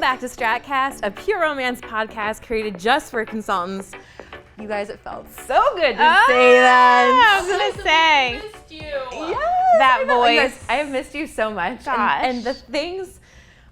back to STRATCAST, a pure romance podcast created just for consultants. You guys, it felt so good to say that. I was gonna say. I missed you. Yes, That voice. You guys, I have missed you so much. Gosh. And the things,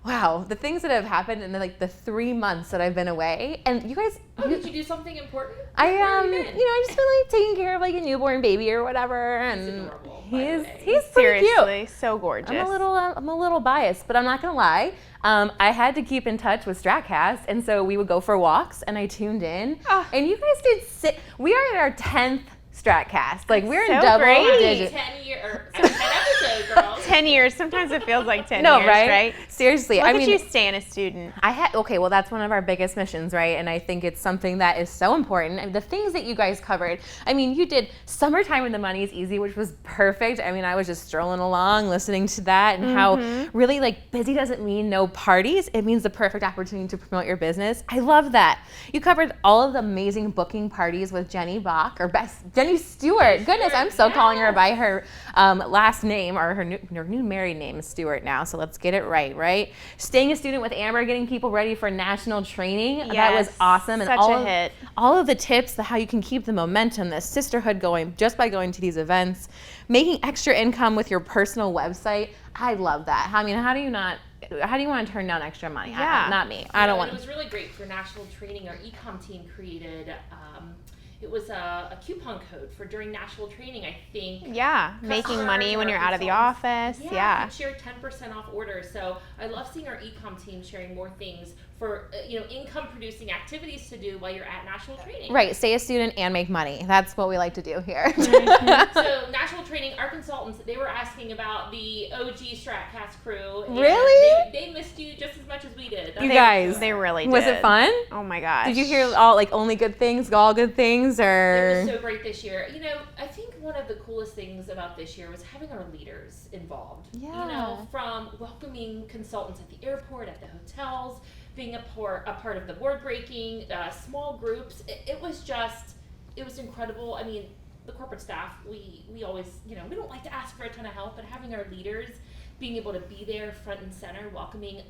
wow, the things that have happened in the 3 months that I've been away. And you guys, Did you do something important? I Where have you been? I just been taking care of a newborn baby or whatever, and adorable, by the way. he's pretty cute. Seriously, so gorgeous. I'm a little biased, but I'm not gonna lie. I had to keep in touch with STRATCAST, and so we would go for walks, and I tuned in, and you guys did. We are at our 10th STRATCast. We're in So double great. digits. 10 episodes, girls. 10 years. Sometimes it feels like 10 No, years, right? Seriously, Look I at mean, you staying a student. well, that's one of our biggest missions, right? And I think it's something that is so important. And the things that you guys covered, I mean, you did Summertime when the Money is Easy, which was perfect. I mean, I was just strolling along listening to that, and how really busy doesn't mean no parties. It means the perfect opportunity to promote your business. I love that. You covered all of the amazing booking parties with Jenny Bach, or Jenny Stewart. Goodness, I'm so calling her by her last name, or her new married name is Stewart now, so let's get it right? Staying a student with Amber, getting people ready for national training. Yes, that was awesome. And such a hit. all of the tips, how you can keep the momentum, the sisterhood going just by going to these events, making extra income with your personal website. I love that. I mean, how do you want to turn down extra money? Yeah. Not me. I don't want It was really great for national training. Our ecom team created, it was a coupon code for during national training, I think. Yeah, making money when you're out of the office. Yeah. You share 10% off orders. So I love seeing our ecom team sharing more things for income producing activities to do while you're at national training. Right, stay a student and make money. That's what we like to do here. So national training, our consultants, they were asking about the OG STRATCAST crew. And Really? They missed you just as much as we did. You guys, They really did. was it fun? Oh my gosh. Did you hear all only good things, all good things, or? It was so great this year. I think one of the coolest things about this year was having our leaders involved. Yeah. From welcoming consultants at the airport, at the hotels, being a part of the board breaking, small groups. It was incredible. I mean, the corporate staff, we always, we don't like to ask for a ton of help, but having our leaders being able to be there front and center, welcoming,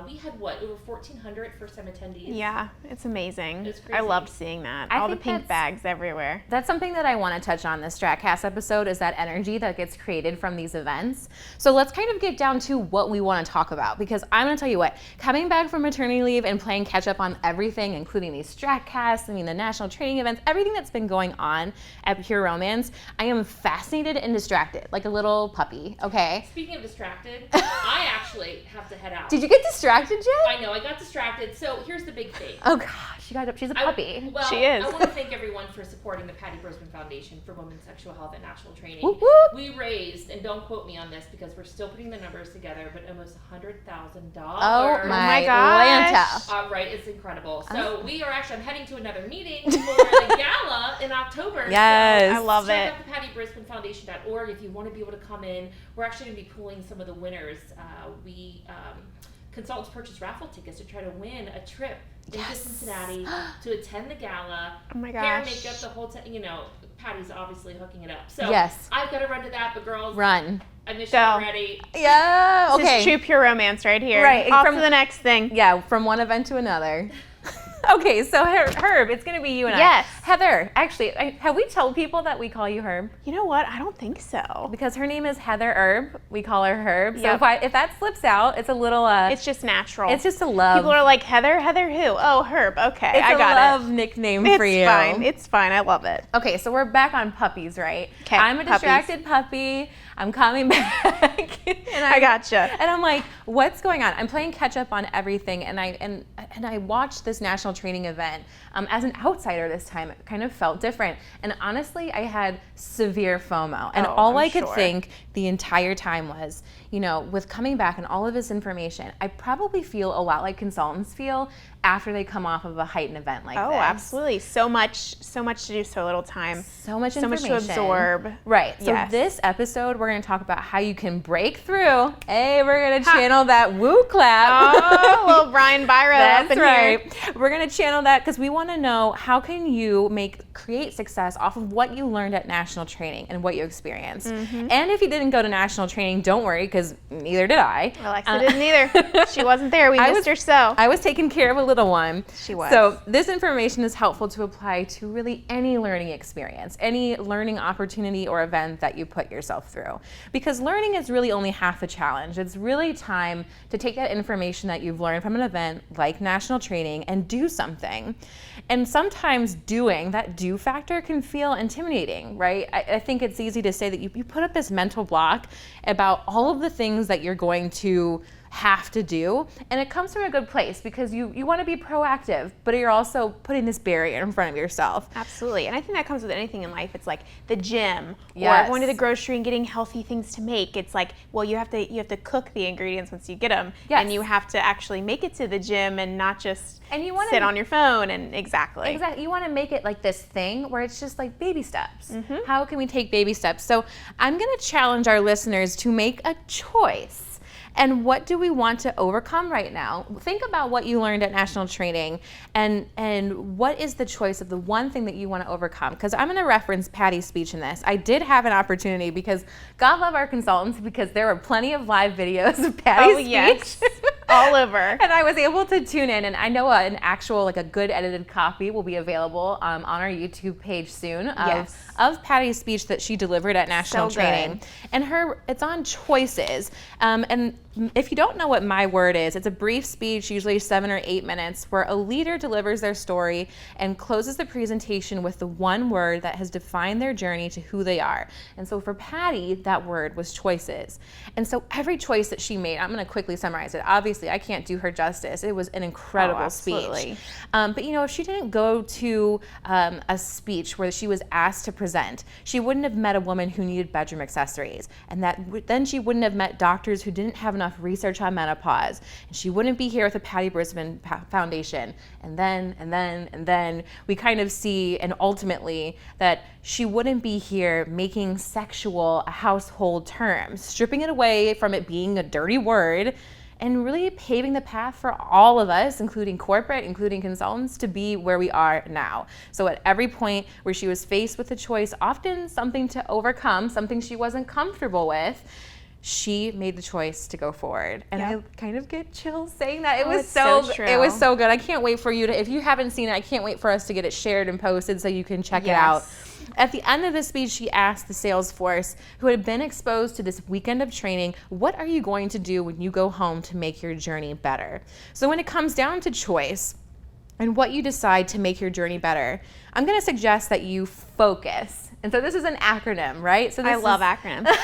we had over 1,400 first-time attendees. Yeah, it's amazing. It's I crazy. loved seeing that. I All the think pink bags everywhere. That's something that I want to touch on this STRATCast episode, is that energy that gets created from these events. So let's kind of get down to what we want to talk about, because I'm going to tell you what, coming back from maternity leave and playing catch up on everything, including these STRATCasts, the national training events, everything that's been going on at Pure Romance, I am fascinated and distracted, like a little puppy, okay? Speaking of distracted, I actually have to head out. Did you get distracted, Jen? I know, I got distracted. So here's the big thing. Oh gosh, she's a puppy. She is. I want to thank everyone for supporting the Patty Brisbane Foundation for Women's Sexual Health and National Training. Whoop, whoop. We raised, and don't quote me on this because we're still putting the numbers together, but almost $100,000. Oh my gosh. Atlanta. Right, it's incredible. So I'm heading to another meeting for the gala in October. Yes. So I love check it. out the PattyBrisbaneFoundation.org if you want to be able to come in. We're actually going to be pulling some of the winners. Consultants purchase raffle tickets to try to win a trip into Cincinnati to attend the gala. Oh my Hair and gosh. makeup, the whole time. Patty's obviously hooking it up. So Yes. I've got to run to that, but girls, Run. I miss Go. you already. Yeah, This okay. is true pure romance right here. Right, Off from- to the next thing. Yeah, from one event to another. Okay, so Herb, it's going to be you and Yes. I. Heather, actually, have we told people that we call you Herb? You know what? I don't think so. Because her name is Heather Herb. We call her Herb. So Yep. if that slips out, it's a little, It's just natural. it's just a love. People are like, Heather who? Oh, Herb. Okay, it's I a got love nickname it. for you. It's fine. It's fine. I love it. Okay, so we're back on puppies, right? 'Kay, I'm a puppies. distracted puppy. I'm coming back. and I gotcha. And I'm like, what's going on? I'm playing catch up on everything, and I watched this national training event as an outsider this time. It kind of felt different, and honestly, I had severe FOMO, and all I'm I could sure. think the entire time was, with coming back and all of this information, I probably feel a lot like consultants feel after they come off of a heightened event like Oh, this. absolutely. So much to do, so little time. So much So much information. to absorb. Right. So Yes. this episode, we're going to talk about how you can break through. Hey, we're going to channel that woo clap. Oh, little Brian Byro up That's in right. here. We're going to channel that because we want to know how can you create success off of what you learned at national training and what you experienced. And if you didn't go to national training, don't worry because neither did I. Alexa didn't either. She wasn't there. We missed her so. I was taking care of a little one. She was. So this information is helpful to apply to really any learning experience, any learning opportunity or event that you put yourself through. Because learning is really only half the challenge. It's really time to take that information that you've learned from an event like national training and do something. And sometimes doing, that do factor can feel intimidating, right? I think it's easy to say that you put up this mental block about all of the things that you're going to have to do, and it comes from a good place because you want to be proactive, but you're also putting this barrier in front of yourself. Absolutely. And I think that comes with anything in life. It's like the gym Yes. or going to the grocery and getting healthy things to make. It's like, well, you have to cook the ingredients once you get them. Yes. And you have to actually make it to the gym and not just And you want sit to on your phone and exactly. Exactly. You want to make it like this thing where it's just like baby steps. How can we take baby steps? So I'm going to challenge our listeners to make a choice. And what do we want to overcome right now? Think about what you learned at national training and what is the choice of the one thing that you want to overcome? Because I'm going to reference Patty's speech in this. I did have an opportunity because God love our consultants because there were plenty of live videos of Patty's speech. Yes. All over. And I was able to tune in, and I know an actual, like a good edited copy will be available on our YouTube page soon of Patty's speech that she delivered at national training. And it's on choices. And if you don't know what My Word is, it's a brief speech, usually 7 or 8 minutes, where a leader delivers their story and closes the presentation with the one word that has defined their journey to who they are. And so for Patty, that word was choices. And so every choice that she made, I'm going to quickly summarize it. Obviously, I can't do her justice. It was an incredible speech. But if she didn't go to a speech where she was asked to present, she wouldn't have met a woman who needed bedroom accessories. And then she wouldn't have met doctors who didn't have enough research on menopause. And she wouldn't be here with the Patty Brisbane Foundation. And then we kind of see, and ultimately, that she wouldn't be here making sexual a household term, stripping it away from it being a dirty word, and really paving the path for all of us, including corporate, including consultants, to be where we are now. So at every point where she was faced with a choice, often something to overcome, something she wasn't comfortable with, she made the choice to go forward. And I kind of get chills saying that. It was so true. It was so good. I can't wait for you to, if you haven't seen it, I can't wait for us to get it shared and posted so you can check it out. At the end of the speech, she asked the sales force who had been exposed to this weekend of training, what are you going to do when you go home to make your journey better? So when it comes down to choice and what you decide to make your journey better, I'm going to suggest that you focus. And so this is an acronym, right? So I love acronyms.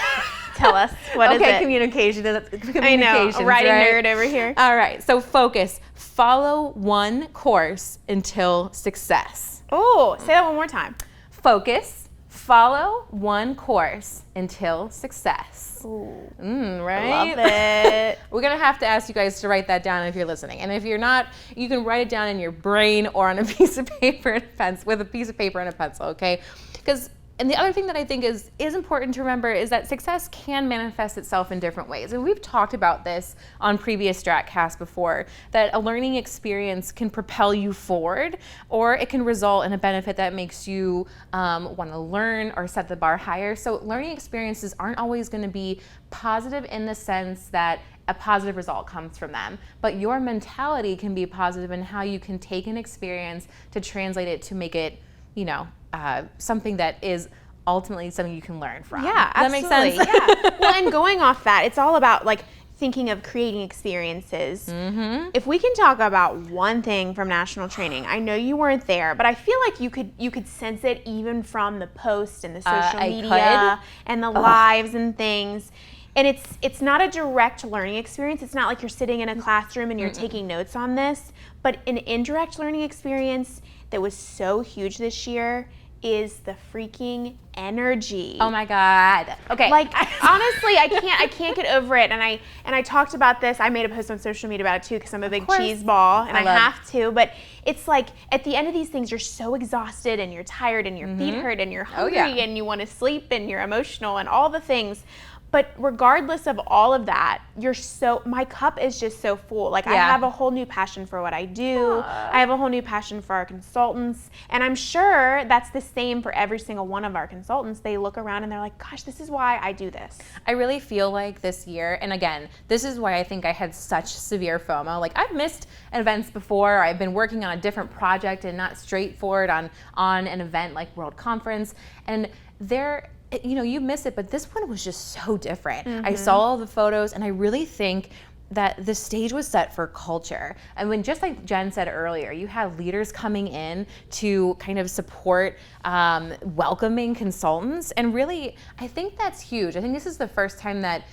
Tell us, what is it? Communication. I know, a writing nerd over here. All right, so focus. Follow one course until success. Oh, say that one more time. Focus. Follow one course until success. Ooh, Right? love it. We're going to have to ask you guys to write that down if you're listening. And if you're not, you can write it down in your brain or on a piece of paper and a pencil, with a piece of paper and a pencil, okay? And the other thing that I think is important to remember is that success can manifest itself in different ways. And we've talked about this on previous STRATCAST before, that a learning experience can propel you forward, or it can result in a benefit that makes you want to learn or set the bar higher. So learning experiences aren't always going to be positive in the sense that a positive result comes from them, but your mentality can be positive in how you can take an experience to translate it to make it, something that is ultimately something you can learn from. Yeah, Does absolutely. that make sense? Yeah. Well, and going off that, it's all about like thinking of creating experiences. If we can talk about one thing from national training, I know you weren't there, but I feel like you could sense it even from the posts and the social media and the lives and things. And it's not a direct learning experience. It's not like you're sitting in a classroom and you're taking notes on this, but an indirect learning experience that was so huge this year is the freaking energy. Oh my God. Okay. Like, honestly, I can't get over it. And I talked about this. I made a post on social media about it too, because I'm a big cheese ball and I have to. But it's like, at the end of these things, you're so exhausted and you're tired and your feet hurt and you're hungry and you want to sleep and you're emotional and all the things. But regardless of all of that, my cup is just so full. Like, I have a whole new passion for what I do. I have a whole new passion for our consultants. And I'm sure that's the same for every single one of our consultants. They look around and they're like, gosh, this is why I do this. I really feel like this year, and again, this is why I think I had such severe FOMO. Like, I've missed events before. I've been working on a different project and not straightforward on an event like World Conference. And you miss it, but this one was just so different. I saw all the photos, and I really think that the stage was set for culture. And when, just like Jen said earlier, you had leaders coming in to kind of support welcoming consultants. And really, I think that's huge. I think this is the first time that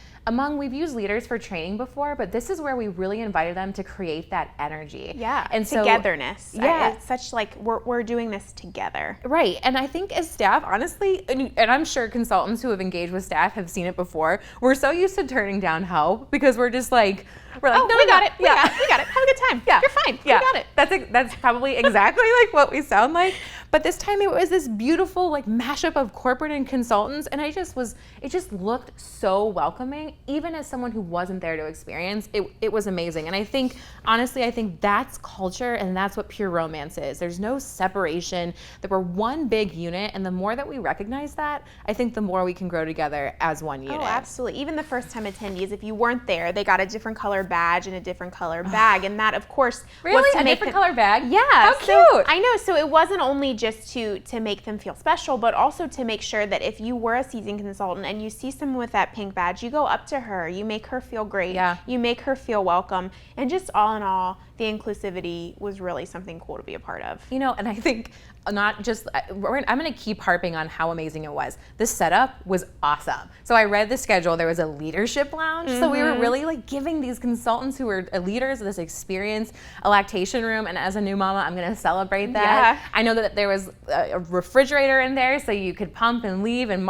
we've used leaders for training before, but this is where we really invited them to create that energy. Yeah, and togetherness. It's such like, we're doing this together. Right, and I think as staff, honestly, and I'm sure consultants who have engaged with staff have seen it before, we're so used to turning down help because we're like, no, we got it. We got it. Have a good time. Yeah, you're fine. Yeah, we got it. That's probably exactly like what we sound like. But this time it was this beautiful like mashup of corporate and consultants, and it just looked so welcoming, even as someone who wasn't there to experience. It was amazing. And I think, honestly, that's culture, and that's what pure romance is. There's no separation, that we're one big unit, and the more that we recognize that, I think the more we can grow together as one unit. Oh, absolutely. Even the first time attendees, if you weren't there, they got a different color badge and a different color bag, and that, of course, really was to a make different color bag. Yeah, how cute! I know. So it wasn't only just to make them feel special, but also to make sure that if you were a seasoned consultant and you see someone with that pink badge, you go up to her, you make her feel great, you make her feel welcome, and just all in all, the inclusivity was really something cool to be a part of. And I think not just, I'm going to keep harping on how amazing it was. The setup was awesome. So I read the schedule. There was a leadership lounge. So we were really like giving these consultants who were leaders of this experience a lactation room. And as a new mama, I'm going to celebrate that. I know that there was a refrigerator in there so you could pump and leave, and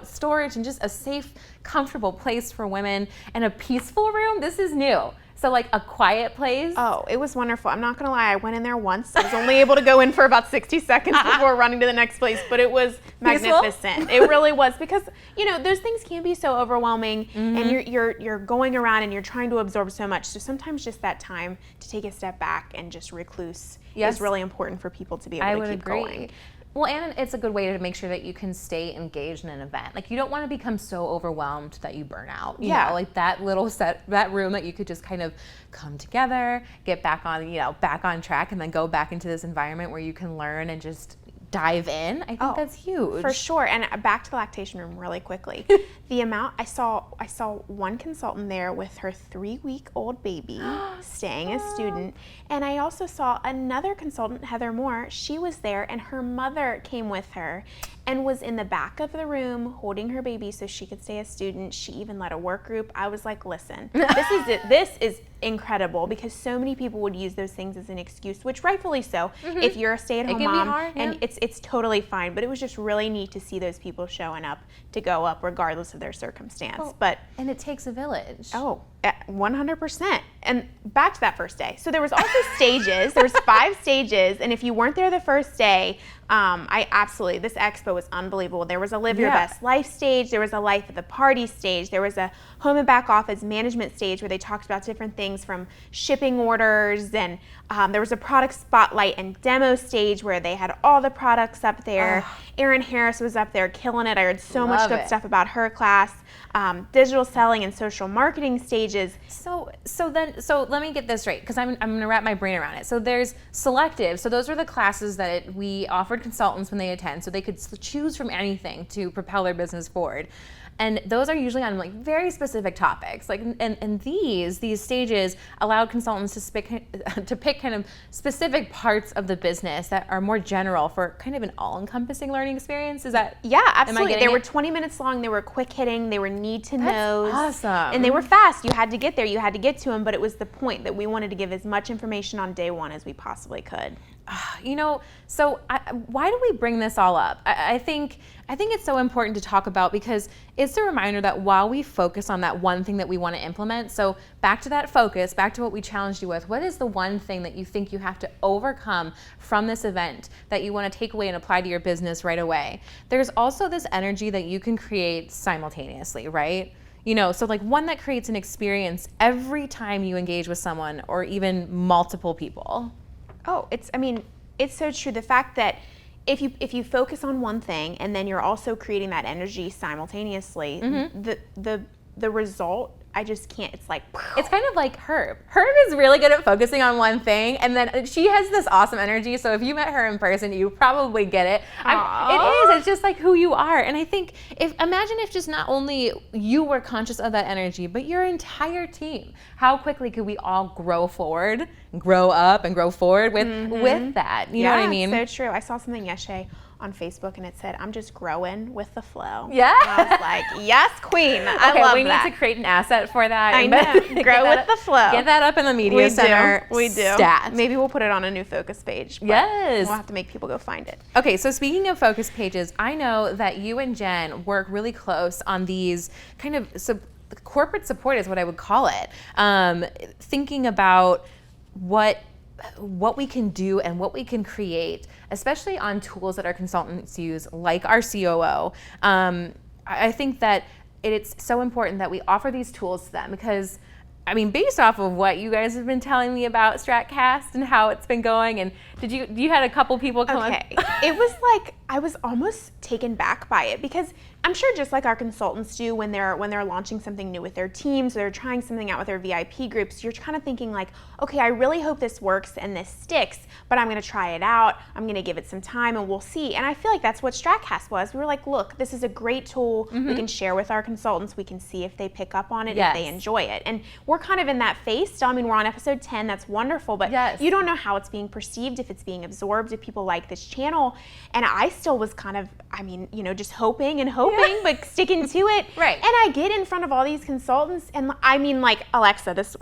storage, and just a safe, comfortable place for women, and a peaceful room. This is new. So like a quiet place. Oh, it was wonderful. I'm not gonna lie, I went in there once. I was only able to go in for about 60 seconds before running to the next place, but it was magnificent. It really was, because those things can be so overwhelming, and you're going around and you're trying to absorb so much. So sometimes just that time to take a step back and just recluse is really important for people to be able to keep going. Well, and it's a good way to make sure that you can stay engaged in an event. Like, you don't want to become so overwhelmed that you burn out. You know, like that little that room that you could just kind of come together, get back on track, and then go back into this environment where you can learn and just dive in. I think that's huge. For sure. And back to the lactation room really quickly. The amount I saw one consultant there with her 3-week-old baby staying as student, and I also saw another consultant, Heather Moore. She was there, and her mother came with her and was in the back of the room holding her baby so she could stay a student. She even led a work group. I was like, listen, this is incredible, because so many people would use those things as an excuse, which rightfully so. If you're a stay-at-home mom, and it's totally fine, but it was just really neat to see those people showing up to go up regardless of their circumstance. And it takes a village. 100%. And back to that first day. So there was also stages. There was 5 stages, and if you weren't there the first day, this expo was unbelievable. There was a Live Your Best Life stage. There was a Life of the Party stage. There was a home and back office management stage where they talked about different things from shipping orders, and there was a product spotlight and demo stage where they had all the products up there. Erin Harris was up there killing it. I heard so much good stuff about her class. Digital selling and social marketing stages. So let me get this right, because I'm going to wrap my brain around it. So there's selective. So those are the classes that we offered consultants when they attend, so they could choose from anything to propel their business forward. And those are usually on like very specific topics. Like, and these stages allowed consultants to pick pick kind of specific parts of the business that are more general for kind of an all-encompassing learning experience? Is that? Yeah, absolutely. They were it? 20 minutes long. They were quick hitting. They were need to knows. Awesome. And they were fast. You had to get there. You had to get to them. But it was the point that we wanted to give as much information on day one as we possibly could. You know, so why do we bring this all up? I think it's so important to talk about because it's a reminder that while we focus on that one thing that we want to implement, so back to that focus, back to what we challenged you with, what is the one thing that you think you have to overcome from this event that you want to take away and apply to your business right away? There's also this energy that you can create simultaneously, right? You know, so like one that creates an experience every time you engage with someone or even multiple people. Oh, it's so true. The fact that if you focus on one thing and then you're also creating that energy simultaneously, the result, I just can't. It's like, it's kind of like Herb. Herb is really good at focusing on one thing, and then she has this awesome energy. So if you met her in person, you probably get it. It is. It's just like who you are. And I think imagine if just not only you were conscious of that energy, but your entire team. How quickly could we all grow forward, grow up, and grow forward with that? You know what I mean? So true. I saw something yesterday on Facebook and it said, "I'm just growing with the flow." Yeah. And I was like, yes, queen. I love we that. need to create an asset for that. I know. Grow with the flow. Get that up in the media center. We do. Stats. Maybe we'll put it on a new focus page. Yes. We'll have to make people go find it. Okay, so speaking of focus pages, I know that you and Jen work really close on these kind of corporate support is what I would call it. Thinking about what we can do and what we can create, especially on tools that our consultants use, like our COO. I think that it's so important that we offer these tools to them because, I mean, based off of what you guys have been telling me about STRATCAST and how it's been going, and you had a couple people come up? It was like, I was almost taken back by it because I'm sure just like our consultants do when they're launching something new with their teams, or they're trying something out with their VIP groups, you're kind of thinking like, okay, I really hope this works and this sticks, but I'm going to try it out. I'm going to give it some time and we'll see. And I feel like that's what STRATCAST was. We were like, look, this is a great tool. We can share with our consultants. We can see if they pick up on it, if they enjoy it. And we're kind of in that phase still. I mean, we're on episode 10. That's wonderful, but you don't know how it's being perceived, if it's being absorbed, if people like this channel. And I still was kind of, just hoping and hoping, but sticking to it. Right. And I get in front of all these consultants, and I mean, like, Alexa, this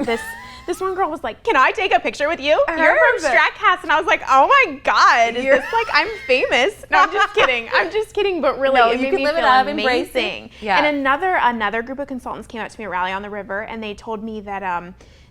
one girl was like, "Can I take a picture with you? You're from STRATCAST." And I was like, "Oh my God, is this like I'm famous?" No, I'm just kidding. I'm just kidding, but really, no, it you made can me live feel it up, amazing. embrace it. Yeah. And another group of consultants came up to me at Rally on the River, and they told me that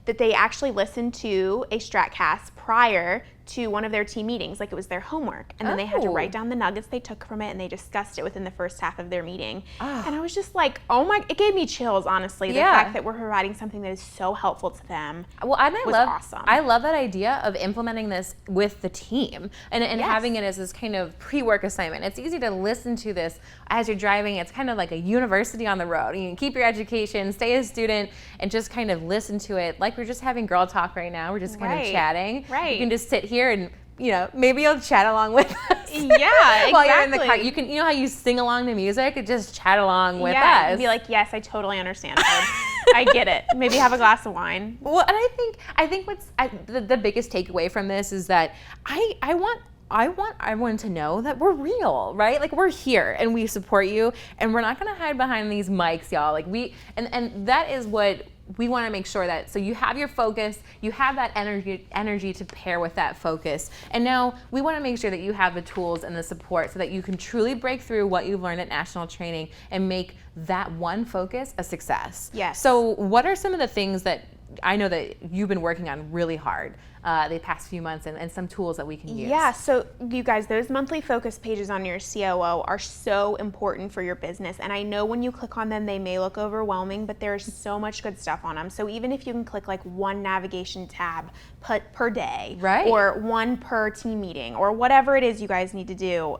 that they actually listened to a STRATCAST prior to one of their team meetings, like it was their homework, and then they had to write down the nuggets they took from it, and they discussed it within the first half of their meeting. And I was just like, oh my, it gave me chills, honestly, the fact that we're providing something that is so helpful to them. Well, and awesome. I love that idea of implementing this with the team and having it as this kind of pre-work assignment. It's easy to listen to this as you're driving. It's kind of like a university on the road. You can keep your education, stay a student, and just kind of listen to it like we're just having girl talk right now. We're just kind of chatting. Right. You can just sit here and maybe you'll chat along with us. Yeah, While you're in the car, you can, how you sing along to music, and just chat along with us. And be like, yes, I totally understand. I get it. Maybe have a glass of wine. Well, and I think what's the biggest takeaway from this is that I want everyone to know that we're real, right? Like, we're here and we support you, and we're not gonna hide behind these mics, y'all. Like, and that is what we want to make sure that, so you have your focus, you have that energy to pair with that focus. And now we want to make sure that you have the tools and the support so that you can truly break through what you've learned at national training and make that one focus a success. Yes. So what are some of the things that I know that you've been working on really hard the past few months, and some tools that we can use? Yeah, so you guys, those monthly focus pages on your COO are so important for your business. And I know when you click on them, they may look overwhelming, but there's so much good stuff on them. So even if you can click like one navigation tab per day, right, or one per team meeting, or whatever it is you guys need to do.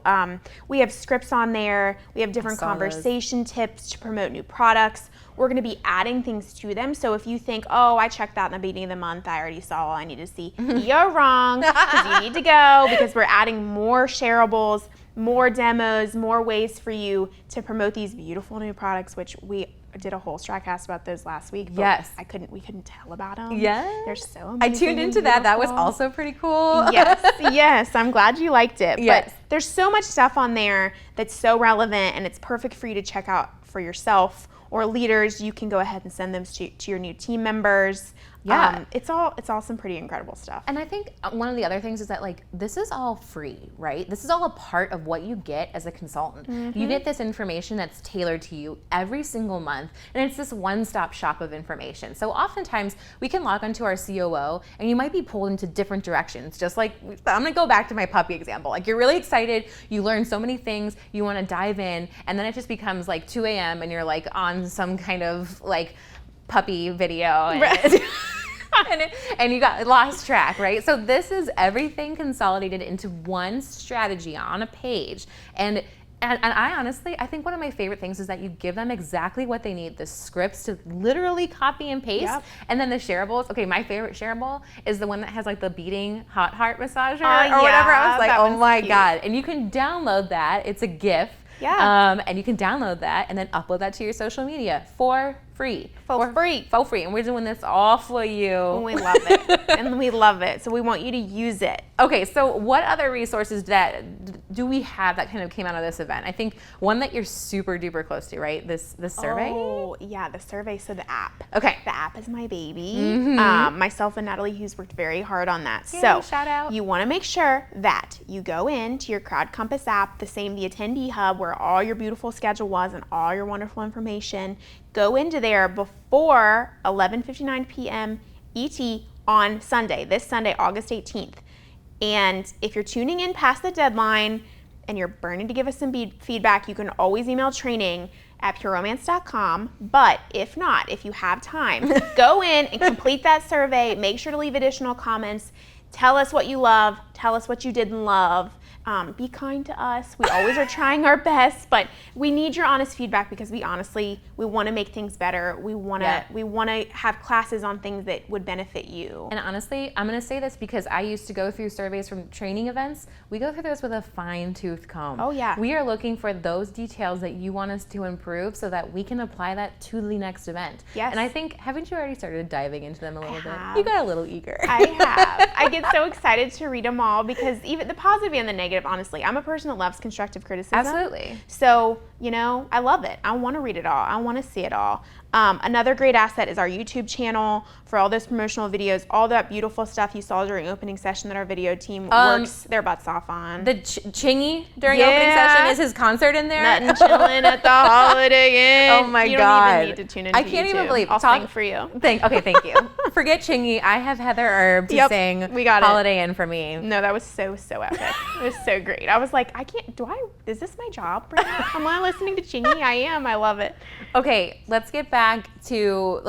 We have scripts on there. We have different conversation tips to promote new products. We're going to be adding things to them. So if you think, oh, I checked that in the beginning of the month, I already saw all I need to see, you're wrong, because you need to go, because we're adding more shareables, more demos, more ways for you to promote these beautiful new products, which we did a whole STRATCAST about those last week. But Yes. we couldn't tell about them. Yes. They're so amazing. I tuned into that. That was also pretty cool. Yes. I'm glad you liked it. Yes. But there's so much stuff on there that's so relevant, and it's perfect for you to check out for yourself or leaders. You can go ahead and send them to your new team members. Yeah. It's all some pretty incredible stuff. And I think one of the other things is that, like, this is all free, right? This is all a part of what you get as a consultant. You get this information that's tailored to you every single month, and it's this one-stop shop of information. So oftentimes we can log onto our COO and you might be pulled into different directions. Just like, I'm gonna go back to my puppy example. Like, you're really excited, you learn so many things, you wanna dive in, and then it just becomes like 2 a.m. and you're like on some kind of like puppy video. And and you got lost track, right? So this is everything consolidated into one strategy on a page. And I honestly, I think one of my favorite things is that you give them exactly what they need, the scripts to literally copy and paste, and then the shareables. Okay, my favorite shareable is the one that has like the beating hot heart massager or whatever. I was like, oh my God. And you can download that. It's a GIF. Yeah. And you can download that and then upload that to your social media for free. For free. And we're doing this all for you. And we love it. So we want you to use it. Okay, so what other resources do we have that kind of came out of this event? I think one that you're super duper close to, right? This survey? Oh, yeah, the survey. So the app. Okay. The app is my baby. Myself and Natalie Hughes worked very hard on that. Yay, so shout out. You want to make sure that you go into your Crowd Compass app, the attendee hub where all your beautiful schedule was and all your wonderful information. Go into there before 11:59 p.m. ET on Sunday, this Sunday, August 18th. And if you're tuning in past the deadline and you're burning to give us some feedback, you can always email training@pureromance.com. But if not, if you have time, go in and complete that survey. Make sure to leave additional comments. Tell us what you love. Tell us what you didn't love. Be kind to us. We always are trying our best, but we need your honest feedback because we want to make things better. We want to have classes on things that would benefit you. And honestly, I'm going to say this because I used to go through surveys from training events. We go through this with a fine-tooth comb. Oh, yeah. We are looking for those details that you want us to improve so that we can apply that to the next event. Yes. And I think, haven't you already started diving into them a little bit? have. You got a little eager. I have. I get so excited to read them all because even the positive and the negative, honestly, I'm a person that loves constructive criticism. Absolutely. So, I love it. I want to read it all. I want to see it all. Another great asset is our YouTube channel for all those promotional videos, all that beautiful stuff you saw during opening session that our video team works their butts off on. The Chingy during opening session, is his concert in there? Nuttin' chillin' at the Holiday Inn. Oh my you God. don't even need to tune into I can't even YouTube. believe. I'll sing for you. Thank you. Forget Chingy. I have Heather Erb to sing we got it. Holiday Inn for me. No, that was so epic. It was so great. I was like, is this my job? Am I listening to Chingy? I am. I love it. Okay, let's get back to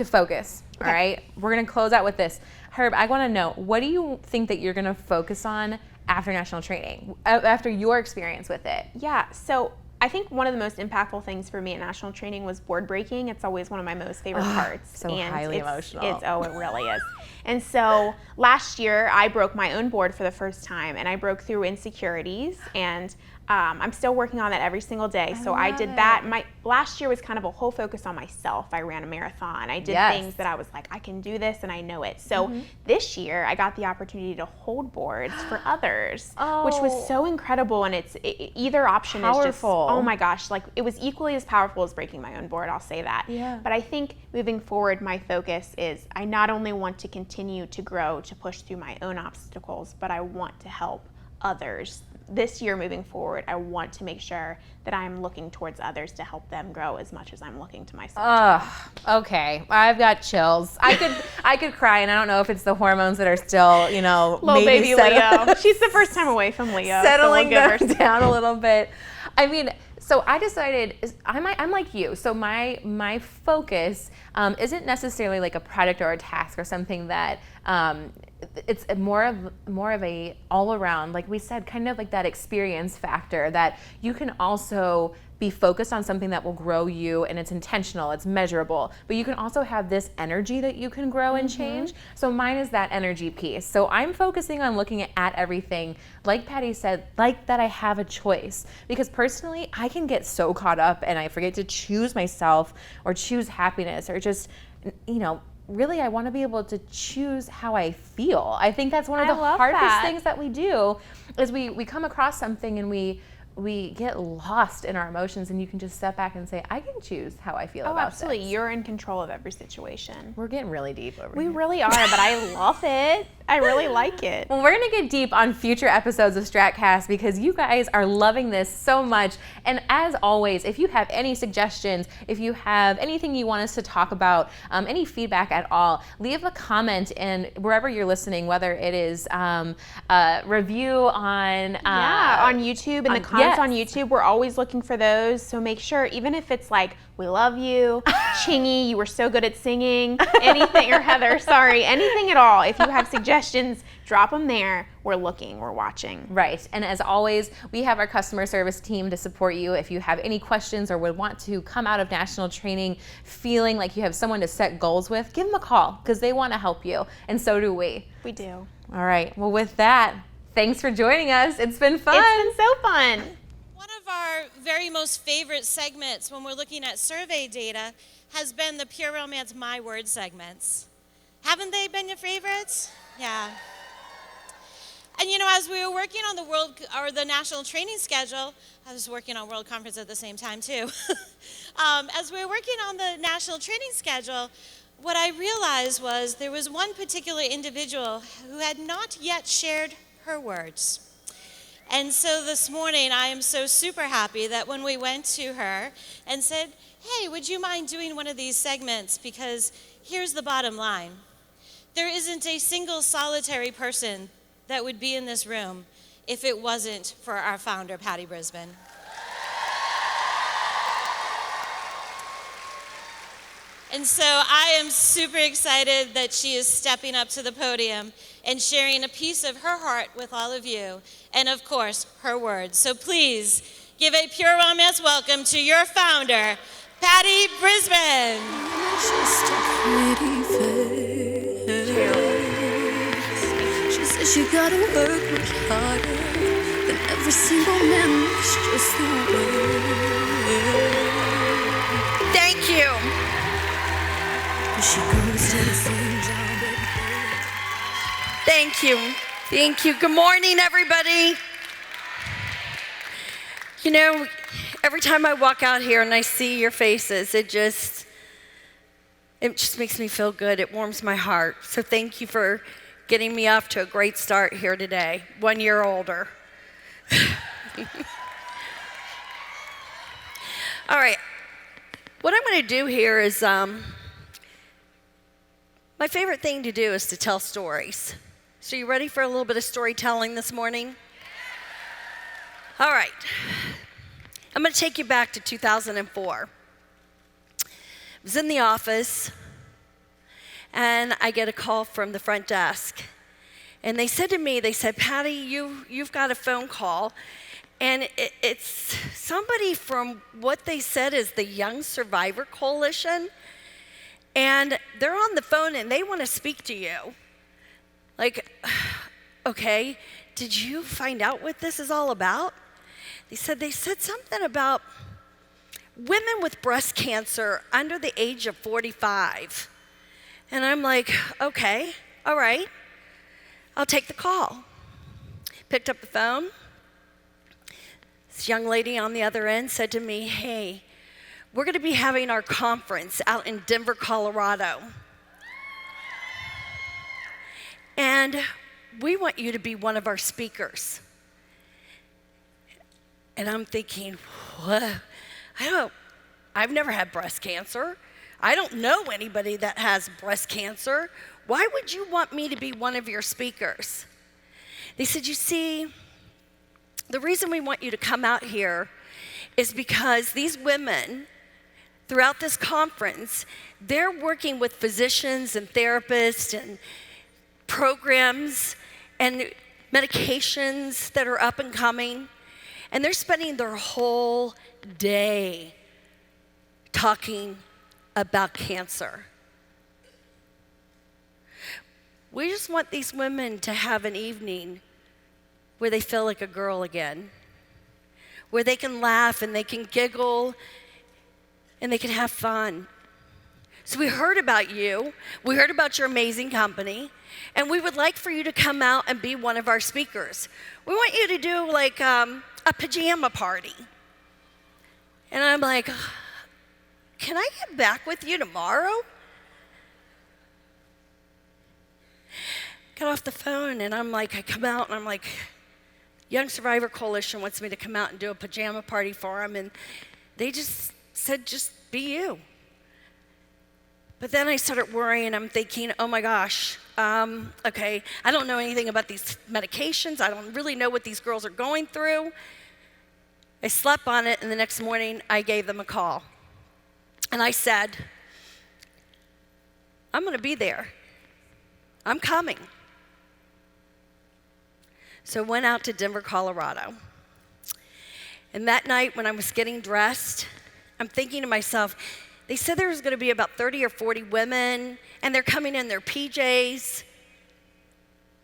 focus. Okay. All right, we're gonna close out with this. Herb, I want to know, what do you think that you're gonna focus on after national training, after your experience with it? Yeah. So I think one of the most impactful things for me at national training was board breaking. It's always one of my most favorite parts. So highly emotional. It really is. And so last year I broke my own board for the first time, and I broke through insecurities, and I'm still working on that every single day. So I did that. My last year was kind of a whole focus on myself. I ran a marathon. I did things that I was like, I can do this and I know it. So this year I got the opportunity to hold boards for others, which was so incredible. And either option is just, oh my gosh, like it was equally as powerful as breaking my own board. I'll say that. Yeah. But I think moving forward, my focus is I not only want to continue to grow, to push through my own obstacles, but I want to help others. This year moving forward, I want to make sure that I'm looking towards others to help them grow as much as I'm looking to myself. Okay. I've got chills. I could cry, and I don't know if it's the hormones that are still, Little maybe baby Leo. She's the first time away from Leo. Settling so we'll down a little bit. I mean, so I decided I'm like you. So my focus isn't necessarily like a project or a task or something that it's more of a all around, like we said, kind of like that experience factor that you can also be focused on something that will grow you, and it's intentional, it's measurable, but you can also have this energy that you can grow and change. So mine is that energy piece. So I'm focusing on looking at everything, like Patty said, like that I have a choice, because personally I can get so caught up and I forget to choose myself or choose happiness or just, really I want to be able to choose how I feel. I think that's one of the hardest things that we do is we come across something and we get lost in our emotions, and you can just step back and say, I can choose how I feel about absolutely. this. You're in control of every situation. We're getting really deep over We here. really are, but I love it. I really like it. Well, we're going to get deep on future episodes of STRATCAST because you guys are loving this so much. And as always, if you have any suggestions, if you have anything you want us to talk about, any feedback at all, leave a comment in wherever you're listening, whether it is a review on on YouTube, and the comments on YouTube, we're always looking for those. So make sure, even if it's like, we love you, Chingy, you were so good at singing, anything, or Heather, sorry, anything at all. If you have suggestions, drop them there. We're looking, we're watching. Right. And as always, we have our customer service team to support you. If you have any questions or would want to come out of national training feeling like you have someone to set goals with, give them a call because they want to help you. And so do we. We do. All right. Well, with that, thanks for joining us. It's been fun. It's been so fun. One of our very most favorite segments when we're looking at survey data has been the Pure Romance My Word segments. Haven't they been your favorites? Yeah. And as we were working on the national training schedule, I was working on World Conference at the same time too. As we were working on the national training schedule, what I realized was there was one particular individual who had not yet shared her words. And so this morning, I am so super happy that when we went to her and said, hey, would you mind doing one of these segments? Because here's the bottom line. There isn't a single solitary person that would be in this room if it wasn't for our founder, Patty Brisbane. And so I am super excited that she is stepping up to the podium and sharing a piece of her heart with all of you, and of course, her words. So please give a Pure Romance welcome to your founder, Patty Brisbane. Just a pretty face. She says you gotta work much harder than every single man. It's just the way. Thank you. She goes to the same job every day. Thank you. Thank you. Good morning, everybody. Every time I walk out here and I see your faces, it just makes me feel good. It warms my heart. So thank you for getting me off to a great start here today, 1 year older. All right. What I'm going to do here is my favorite thing to do is to tell stories. So you ready for a little bit of storytelling this morning? All right. I'm going to take you back to 2004. I was in the office, and I get a call from the front desk. And they said to me, Patty, you've got a phone call, and it's somebody from what they said is the Young Survivor Coalition, and they're on the phone, and they want to speak to you. Like, okay, did you find out what this is all about? They said something about women with breast cancer under the age of 45. And I'm like, okay, all right, I'll take the call. Picked up the phone. This young lady on the other end said to me, hey, we're going to be having our conference out in Denver, Colorado. And we want you to be one of our speakers. And I'm thinking, what? I've never had breast cancer. I don't know anybody that has breast cancer. Why would you want me to be one of your speakers? They said, you see, the reason we want you to come out here is because these women, throughout this conference, they're working with physicians and therapists and programs and medications that are up and coming, and they're spending their whole day talking about cancer. We just want these women to have an evening where they feel like a girl again, where they can laugh and they can giggle and they can have fun. So we heard about you, we heard about your amazing company, and we would like for you to come out and be one of our speakers. We want you to do like a pajama party. And I'm like, can I get back with you tomorrow? Got off the phone and I'm like, I come out and I'm like, Young Survivor Coalition wants me to come out and do a pajama party for them, and they just said, just be you. But then I started worrying. I'm thinking, oh my gosh, okay, I don't know anything about these medications. I don't really know what these girls are going through. I slept on it, and the next morning I gave them a call. And I said, I'm going to be there. I'm coming. So I went out to Denver, Colorado. And that night when I was getting dressed, I'm thinking to myself, they said there was going to be about 30 or 40 women, and they're coming in their PJs.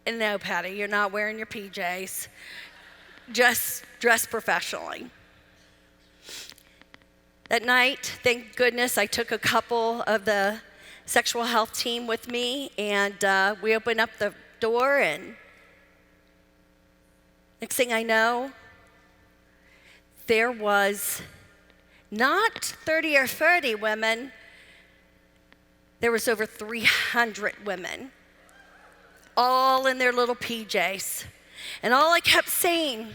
And no, Patty, you're not wearing your PJs. Just dress professionally. That night, thank goodness, I took a couple of the sexual health team with me, and we opened up the door, and next thing I know, there was not 30 or 30 women, there was over 300 women, all in their little PJs. And all I kept saying,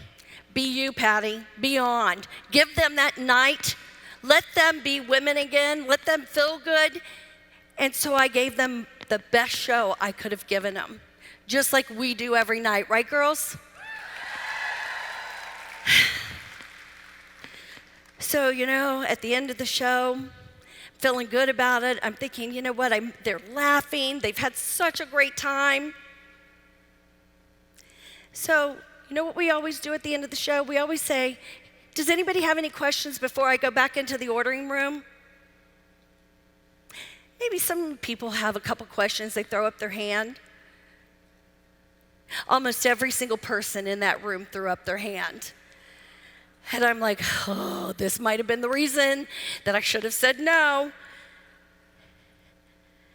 be you, Patty, be on. Give them that night. Let them be women again. Let them feel good. And so I gave them the best show I could have given them, just like we do every night. Right, girls? So, at the end of the show, feeling good about it, I'm thinking, you know what, they're laughing. They've had such a great time. So, you know what we always do at the end of the show? We always say, does anybody have any questions before I go back into the ordering room? Maybe some people have a couple questions. They throw up their hand. Almost every single person in that room threw up their hand. And I'm like, oh, this might have been the reason that I should have said no.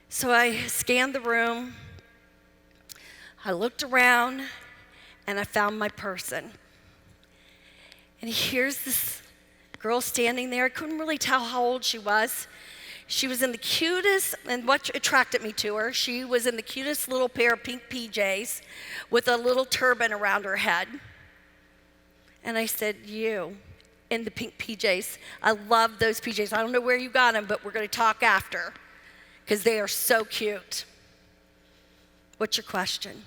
So I scanned the room. I looked around, and I found my person. And here's this girl standing there. I couldn't really tell how old she was. She was in the cutest, and what attracted me to her, she was in the cutest little pair of pink PJs with a little turban around her head. And I said, you, in the pink PJs. I love those PJs. I don't know where you got them, but we're going to talk after, because they are so cute. What's your question?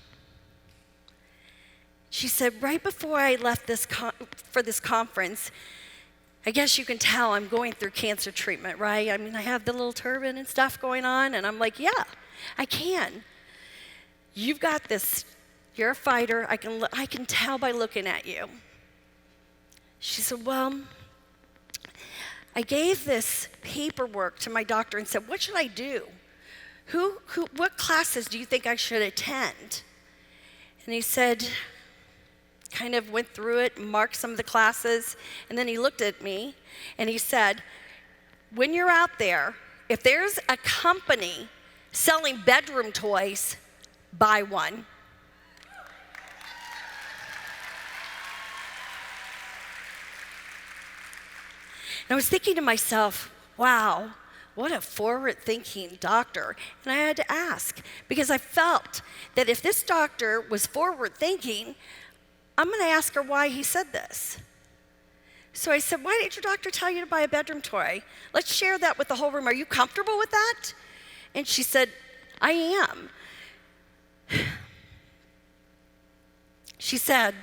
She said, right before I left for this conference, I guess you can tell I'm going through cancer treatment, right? I mean, I have the little turban and stuff going on, and I'm like, yeah, I can. You've got this. You're a fighter. I can tell by looking at you. She said, well, I gave this paperwork to my doctor and said, what should I do? What classes do you think I should attend? And he said, kind of went through it, marked some of the classes, and then he looked at me and he said, when you're out there, if there's a company selling bedroom toys, buy one. And I was thinking to myself, wow, what a forward-thinking doctor. And I had to ask, because I felt that if this doctor was forward-thinking, I'm going to ask her why he said this. So I said, why did your doctor tell you to buy a bedroom toy? Let's share that with the whole room. Are you comfortable with that? And she said, I am. She said,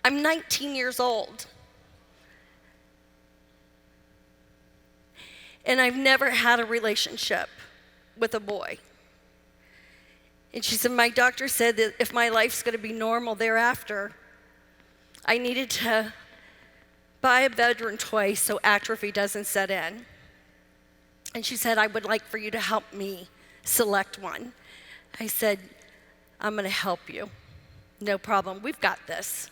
I'm 19 years old. And I've never had a relationship with a boy. And she said, my doctor said that if my life's going to be normal thereafter, I needed to buy a bedroom toy so atrophy doesn't set in. And she said, I would like for you to help me select one. I said, I'm going to help you. No problem. We've got this.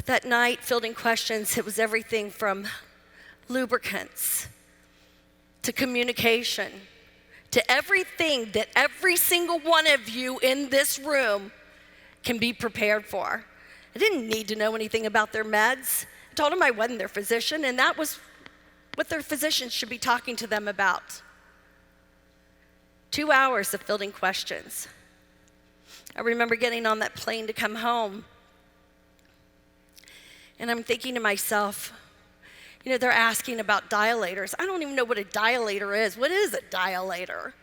That night, fielding questions, it was everything from lubricants to communication to everything that every single one of you in this room can be prepared for. I didn't need to know anything about their meds. I told them I wasn't their physician, and that was what their physician should be talking to them about. 2 hours of fielding questions. I remember getting on that plane to come home, and I'm thinking to myself, you know, they're asking about dilators. I don't even know what a dilator is. What is a dilator?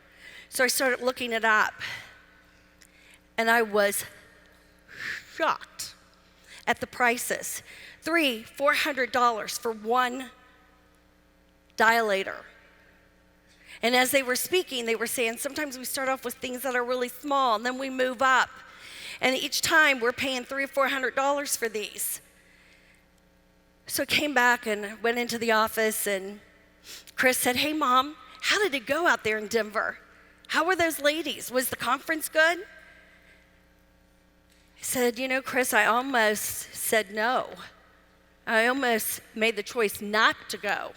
So I started looking it up, and I was shocked at the prices. $300-$400 for one dilator. And as they were speaking, they were saying sometimes we start off with things that are really small, and then we move up. And each time we're paying $300 or $400 for these. So I came back and went into the office, and Chris said, "Hey, Mom, how did it go out there in Denver? How were those ladies? Was the conference good?" I said, "You know, Chris, I almost said no. I almost made the choice not to go.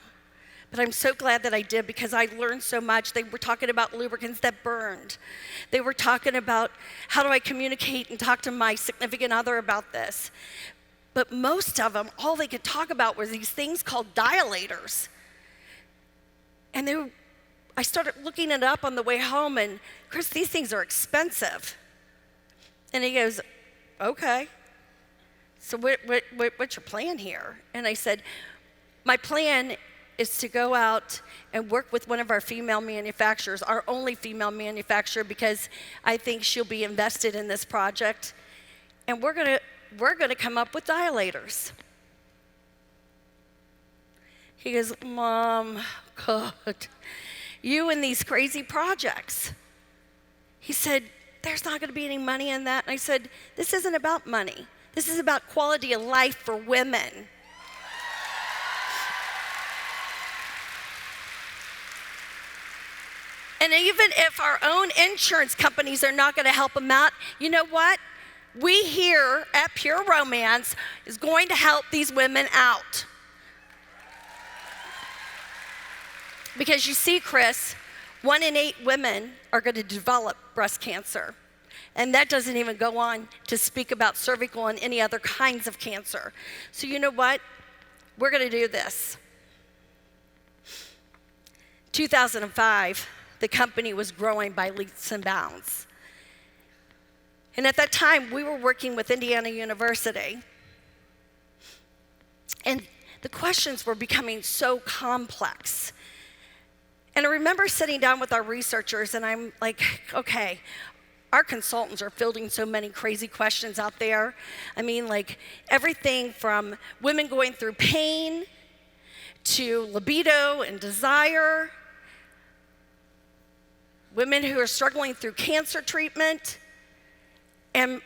But I'm so glad that I did because I learned so much." They were talking about lubricants that burned. They were talking about how do I communicate and talk to my significant other about this. But most of them, all they could talk about were these things called dilators. And I started looking it up on the way home, and Chris, these things are expensive. And he goes, "Okay. So what's your plan here?" And I said, "My plan is to go out and work with one of our female manufacturers, our only female manufacturer, because I think she'll be invested in this project. And we're gonna come up with dilators." He goes, "Mom, God, you and these crazy projects." He said, "There's not gonna be any money in that." And I said, "This isn't about money. This is about quality of life for women." And even if our own insurance companies are not gonna help them out, you know what? We here at Pure Romance is going to help these women out. Because you see, Chris, 1 in 8 women are going to develop breast cancer. And that doesn't even go on to speak about cervical and any other kinds of cancer. So you know what? We're going to do this. 2005, the company was growing by leaps and bounds. And at that time, we were working with Indiana University. And the questions were becoming so complex. And I remember sitting down with our researchers, and I'm like, okay, our consultants are fielding so many crazy questions out there. I mean, like everything from women going through pain to libido and desire, women who are struggling through cancer treatment. And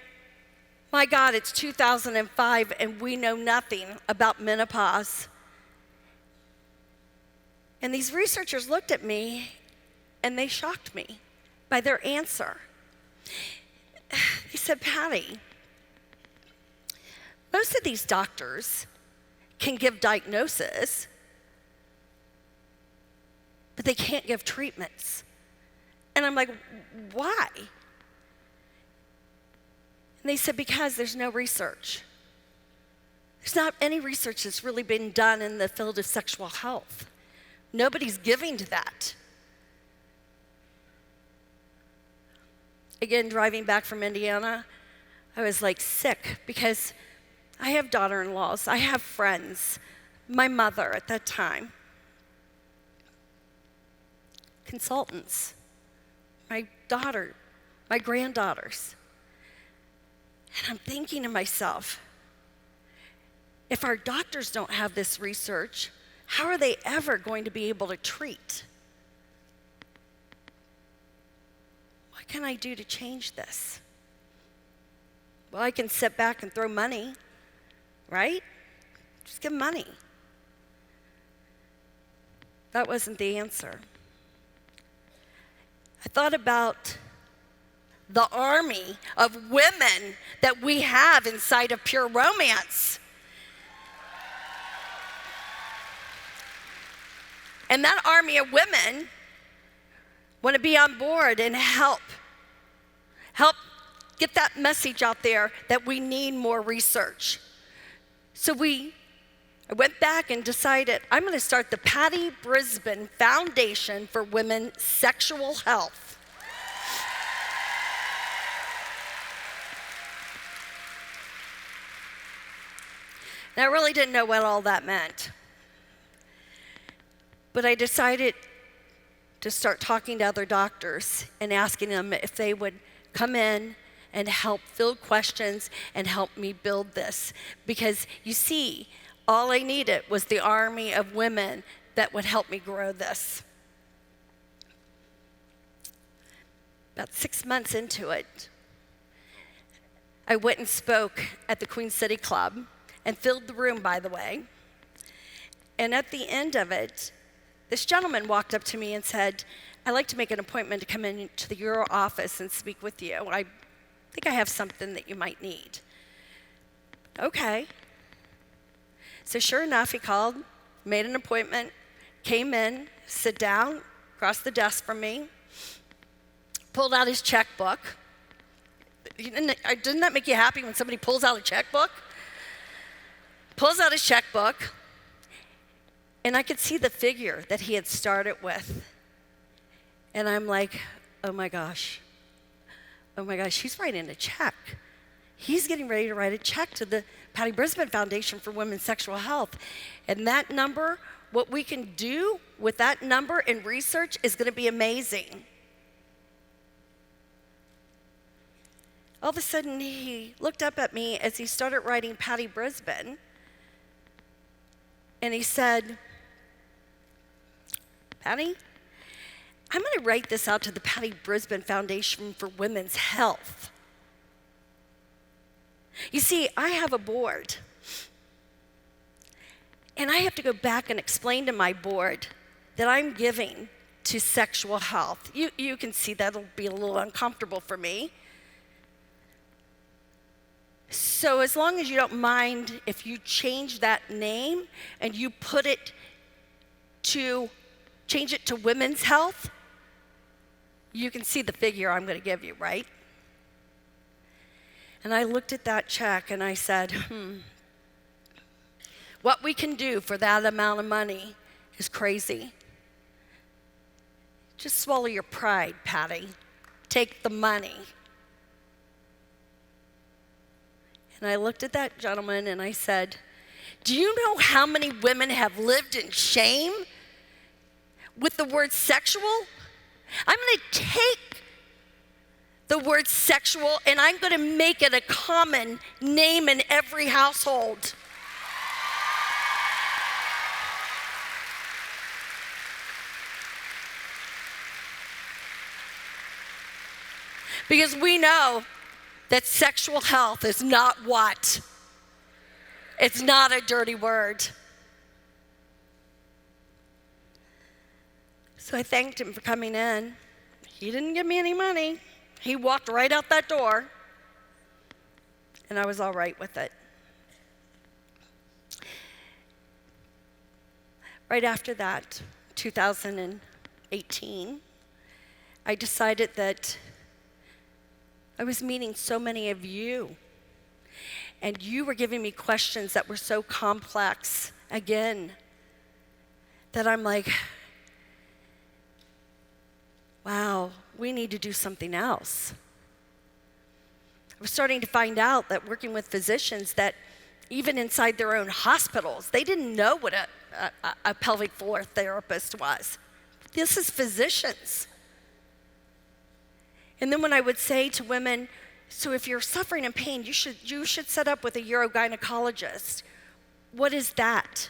my God, it's 2005 and we know nothing about menopause. And these researchers looked at me and they shocked me by their answer. He said, "Patty, most of these doctors can give diagnosis, but they can't give treatments." And I'm like, "Why?" And they said, "Because there's no research. There's not any research that's really been done in the field of sexual health. Nobody's giving to that." Again, driving back from Indiana, I was like sick because I have daughter-in-laws, I have friends, my mother at that time, consultants, my daughter, my granddaughters. And I'm thinking to myself, if our doctors don't have this research, how are they ever going to be able to treat? What can I do to change this? Well, I can sit back and throw money, right? Just give money. That wasn't the answer. I thought about the army of women that we have inside of Pure Romance. And that army of women want to be on board and help get that message out there that we need more research. So I went back and decided I'm going to start the Patty Brisbane Foundation for Women's Sexual Health. And I really didn't know what all that meant. But I decided to start talking to other doctors and asking them if they would come in and help field questions and help me build this. Because you see, all I needed was the army of women that would help me grow this. About 6 months into it, I went and spoke at the Queen City Club and filled the room, by the way. And at the end of it, this gentleman walked up to me and said, I'd like to make an appointment to come into your office and speak with you. I think I have something that you might need. Okay. So sure enough, he called, made an appointment, came in, sat down, across the desk from me, pulled out his checkbook. Didn't that make you happy when somebody pulls out a checkbook? Pulls out his checkbook, and I could see the figure that he had started with. And I'm like, oh my gosh, he's writing a check. He's getting ready to write a check to the Patty Brisbane Foundation for Women's Sexual Health. And that number, what we can do with that number in research is going to be amazing. All of a sudden, he looked up at me as he started writing Patty Brisbane, and he said, Patty, I'm going to write this out to the Patty Brisbane Foundation for Women's Health. You see, I have a board, and I have to go back and explain to my board that I'm giving to sexual health. You can see that'll be a little uncomfortable for me. So as long as you don't mind if you change that name and you change it to women's health, you can see the figure I'm going to give you, right? And I looked at that check and I said, what we can do for that amount of money is crazy. Just swallow your pride, Patty. Take the money. And I looked at that gentleman and I said, do you know how many women have lived in shame with the word sexual? I'm going to take the word sexual and I'm going to make it a common name in every household. Because we know that sexual health is not what? It's not a dirty word. So I thanked him for coming in. He didn't give me any money. He walked right out that door, and I was all right with it. Right after that, 2018, I decided that I was meeting so many of you, and you were giving me questions that were so complex, again, that I'm like, wow, we need to do something else. I was starting to find out that working with physicians that even inside their own hospitals, they didn't know what a pelvic floor therapist was. This is physicians. And then when I would say to women, so if you're suffering in pain, you should set up with a urogynecologist. What is that?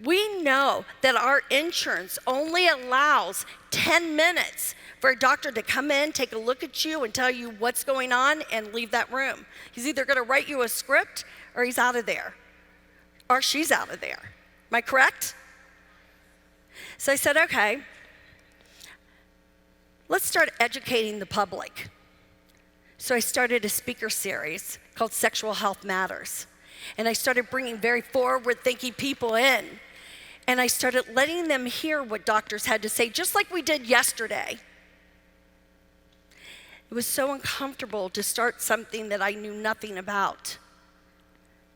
We know that our insurance only allows 10 minutes for a doctor to come in, take a look at you, and tell you what's going on and leave that room. He's either going to write you a script or he's out of there, or she's out of there. Am I correct? So I said, okay, let's start educating the public. So I started a speaker series called Sexual Health Matters. And I started bringing very forward-thinking people in. And I started letting them hear what doctors had to say, just like we did yesterday. It was so uncomfortable to start something that I knew nothing about.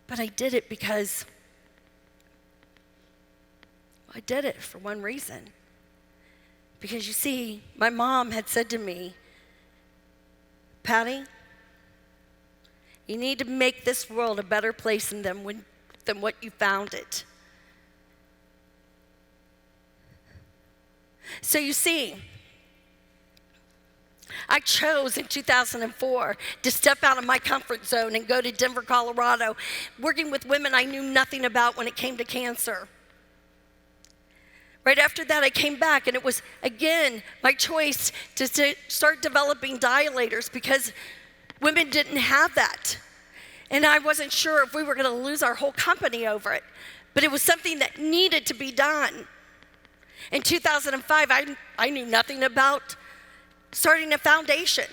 But I did it because I did it for one reason. Because you see, my mom had said to me, Patty, you need to make this world a better place than what you found it. So you see, I chose in 2004 to step out of my comfort zone and go to Denver, Colorado, working with women I knew nothing about when it came to cancer. Right after that, I came back, and it was, again, my choice to start developing dilators because women didn't have that. And I wasn't sure if we were going to lose our whole company over it. But it was something that needed to be done. In 2005, I knew nothing about starting a foundation.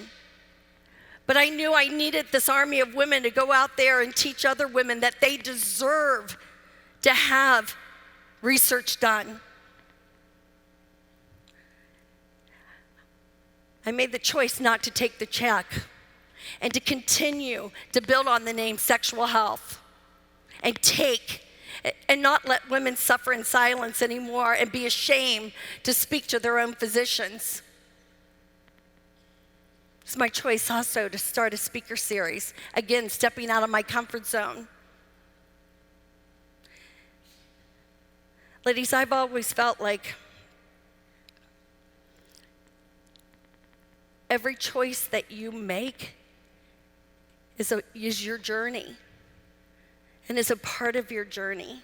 But I knew I needed this army of women to go out there and teach other women that they deserve to have research done. I made the choice not to take the check and to continue to build on the name sexual health and not let women suffer in silence anymore and be ashamed to speak to their own physicians. It's my choice also to start a speaker series, again, stepping out of my comfort zone. Ladies, I've always felt like every choice that you make is your journey and is a part of your journey.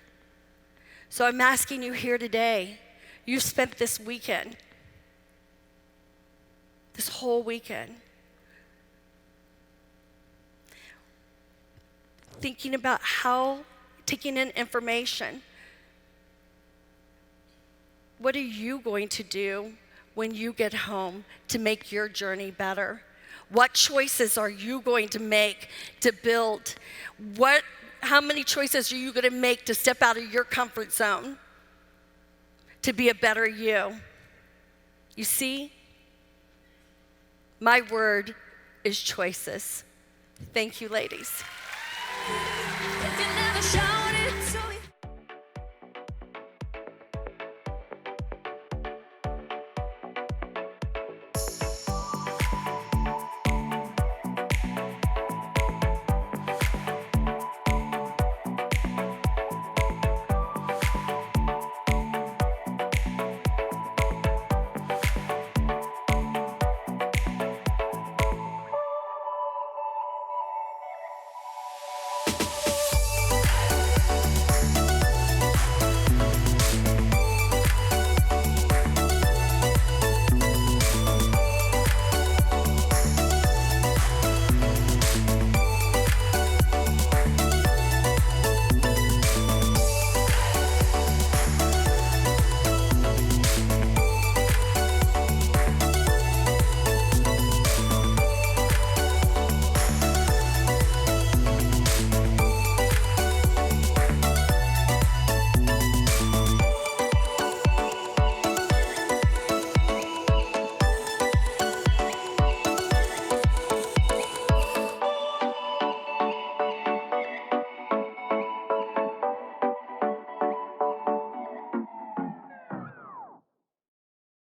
So I'm asking you here today, you've spent this weekend, this whole weekend, thinking about taking in information. What are you going to do when you get home to make your journey better? What choices are you going to make to build? How many choices are you going to make to step out of your comfort zone to be a better you? You see, my word is choices. Thank you, ladies. If you never show